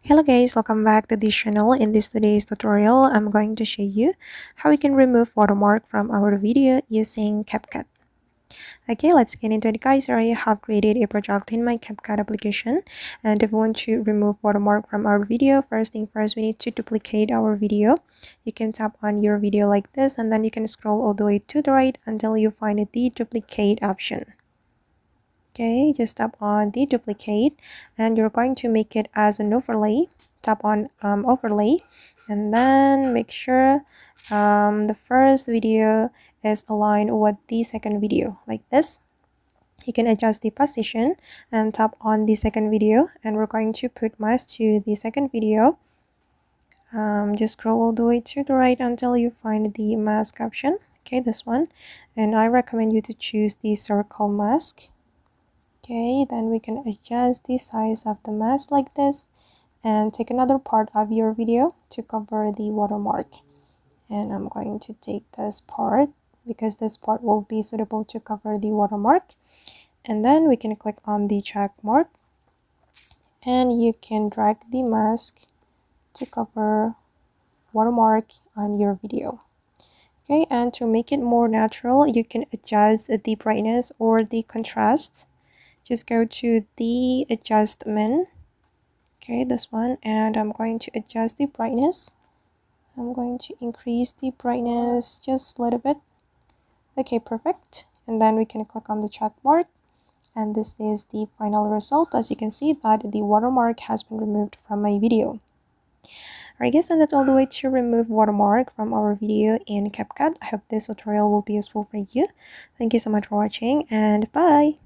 Hello guys, welcome back to this channel. In this today's tutorial, I'm going to show you how we can remove watermark from our video using CapCut. Okay, let's get into it guys. I have created a project in my CapCut application, and if we want to remove watermark from our video, first thing first, we need to duplicate our video. You can tap on your video like this, and then you can scroll all the way to the right until you find the duplicate option. Okay, just tap on the duplicate and you're going to make it as an overlay. Tap on overlay and then make sure the first video is aligned with the second video like this. You can adjust the position and tap on the second video, and we're going to put mask to the second video. Just scroll all the way to the right until you find the mask option. Okay, this one, and I recommend you to choose the circle mask. Okay, then we can adjust the size of the mask like this and take another part of your video to cover the watermark. And I'm going to take this part because this part will be suitable to cover the watermark. And then we can click on the check mark and you can drag the mask to cover watermark on your video. Okay, and to make it more natural, you can adjust the brightness or the contrast. Just go to the adjustment, okay, this one, and I'm going to adjust the brightness. I'm going to increase the brightness just a little bit. Okay, perfect. And then we can click on the check mark, and this is the final result. As you can see that the watermark has been removed from my video. Alright guys, and that's all the way to remove watermark from our video in CapCut. I hope this tutorial will be useful for you. Thank you so much for watching, and bye!